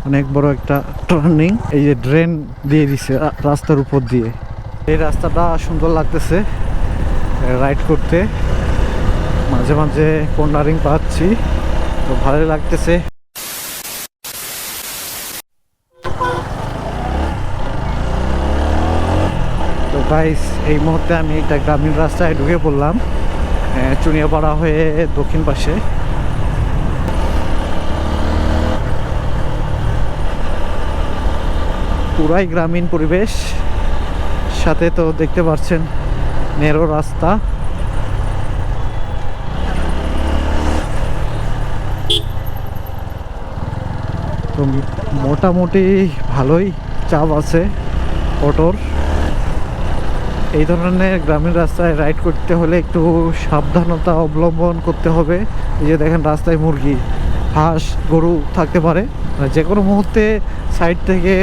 অনেক বড় একটা টার্নিং। এই যে ড্রেন দিয়ে দিছে রাস্তার উপর দিয়ে। এই রাস্তাটা সুন্দর লাগতেছে রাইড করতে, মাঝে মাঝে কর্নারিং পাচ্ছি, তো ভালোই লাগতেছে। তো গাইস, এই মুহূর্তে আমি একটা গ্রামীণ রাস্তায় ঢুকে পড়লাম, চুনিয়াপাড়া হয়ে দক্ষিণ পাশে। পুরাই গ্রামীণ পরিবেশ, সাথে তো দেখতে পাচ্ছেন নেরো রাস্তা। তো মোটামুটি ভালোই চাপ আছে অটোর। এই ধরনের গ্রামীণ রাস্তায় রাইড করতে হলে একটু সাবধানতা অবলম্বন করতে হবে। এই যে দেখেন রাস্তায় মুরগি, হাঁস, গরু থাকতে পারে, যে কোনো মুহূর্তে সাইড থেকে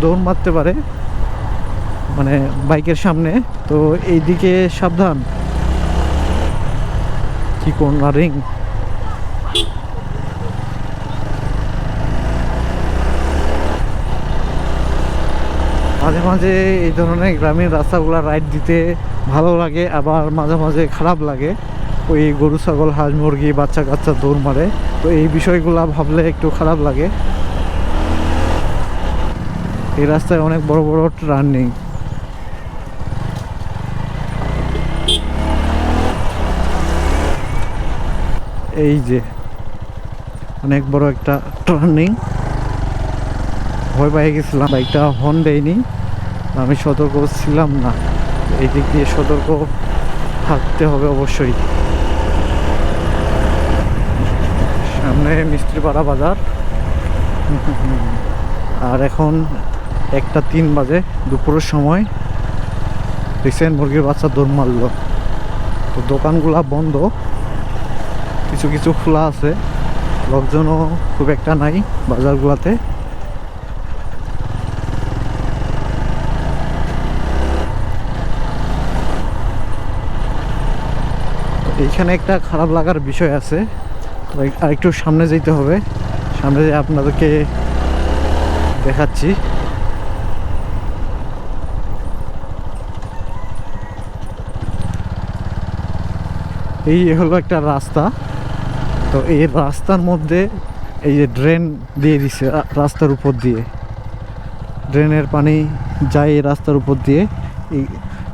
দৌড় মারতে পারে, মানে বাইকের সামনে। তো এইদিকে সাবধান। কি কর্নারিং! মাঝে মাঝে এই ধরনের গ্রামীণ রাস্তাগুলো রাইড দিতে ভালো লাগে, আবার মাঝে মাঝে খারাপ লাগে। ওই গরু, ছাগল, হাঁস, মুরগি, বাচ্চা কাচ্চা দৌড় মারে, তো এই বিষয়গুলো ভাবলে একটু খারাপ লাগে। এই রাস্তায় অনেক বড় বড় টার্নিং। এই যে অনেক বড় একটা টার্নিং, ভয় পেয়ে গেছিলাম, বাইকটা হর্ন দেয়নি, আমি সতর্ক ছিলাম না। এই দিক দিয়ে সতর্ক থাকতে হবে অবশ্যই। সামনে মিস্ত্রিপাড়া বাজার, আর এখন 1:03 বাজে, দুপুরের সময়। রিসেন্ট মুরগির বাচ্চা দৌড় মারল। তো দোকানগুলা বন্ধ, কিছু কিছু খোলা আছে, লোকজনও খুব একটা নাই বাজারগুলাতে। এইখানে একটা খারাপ লাগার বিষয় আছে, আর একটু সামনে যেতে হবে, সামনে যেয়ে আপনাদেরকে দেখাচ্ছি। এই হলো একটা রাস্তা, তো এই রাস্তার মধ্যে এই যে ড্রেন দিয়ে দিছে রাস্তার উপর দিয়ে, ড্রেনের পানি যায় এই রাস্তার উপর দিয়ে।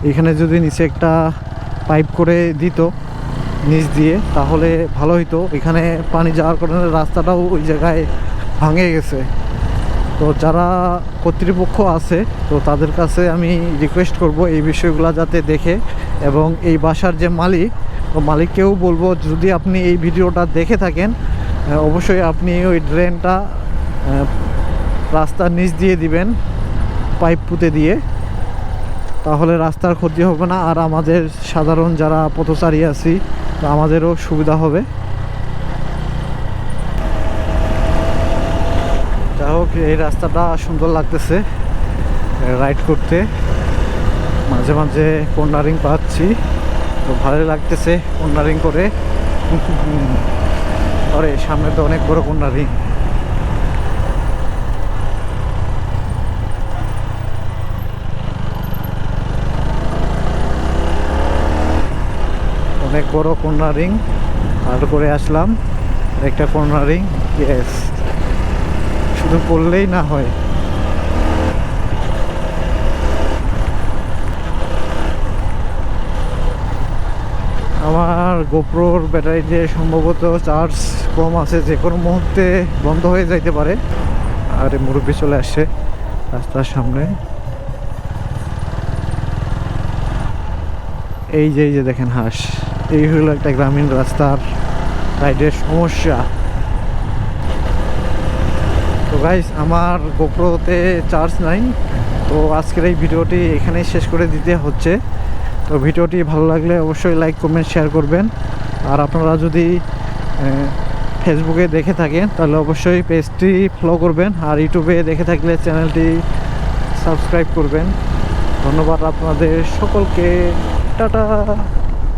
এইখানে যদি নিচে একটা পাইপ করে দিত নিচ দিয়ে, তাহলে ভালো হইতো। এখানে পানি যাওয়ার কারণে রাস্তাটাও ওই জায়গায় ভাঙে গেছে। তো যারা কর্তৃপক্ষ আছে, তো তাদের কাছে আমি রিকোয়েস্ট করব এই বিষয়গুলো যাতে দেখে, এবং এই বাসার যে মালিক, তো মালিককেও বলবো, যদি আপনি এই ভিডিওটা দেখে থাকেন, অবশ্যই আপনি ওই ড্রেনটা রাস্তার নিচ দিয়ে দিবেন পাইপ পুঁতে দিয়ে, তাহলে রাস্তার ক্ষতি হবে না, আর আমাদের সাধারণ যারা পথচারী আছি, তো আমাদেরও সুবিধা হবে। যাই হোক, এই রাস্তাটা সুন্দর লাগতেছে রাইড করতে, মাঝে মাঝে কর্নারিং পাচ্ছি, তো ভালোই লাগতেছে কর্নারিং করে। আরে সামনে তো অনেক বড় কর্নারিং। অনেক বড় কর্নারিং পার করে আসলাম, একটা কর্নারিং। ইয়েস, শুধু পড়লেই না হয়। আমার গোপ্রোর ব্যাটারিতে সম্ভবত চার্জ কম আছে, যে কোনো মুহূর্তে বন্ধ হয়ে যাইতে পারে। আর মুরব্বি চলে আসছে রাস্তার সামনে। এই যে দেখেন হাঁস। এই হলো একটা গ্রামীণ রাস্তার রাইডের সমস্যা। তো গাইস, আমার গোপ্রোতে চার্জ নাই, তো আজকের এই ভিডিওটি এখানেই শেষ করে দিতে হচ্ছে। তো ভিডিওটি ভালো লাগলে অবশ্যই লাইক, কমেন্ট, শেয়ার করবেন। আর আপনারা যদি ফেসবুকে দেখে থাকেন, তাহলে অবশ্যই পেজটি ফলো করবেন, আর ইউটিউবে দেখে থাকলে চ্যানেলটি সাবস্ক্রাইব করবেন। ধন্যবাদ আপনাদের সকলকে, টাটা।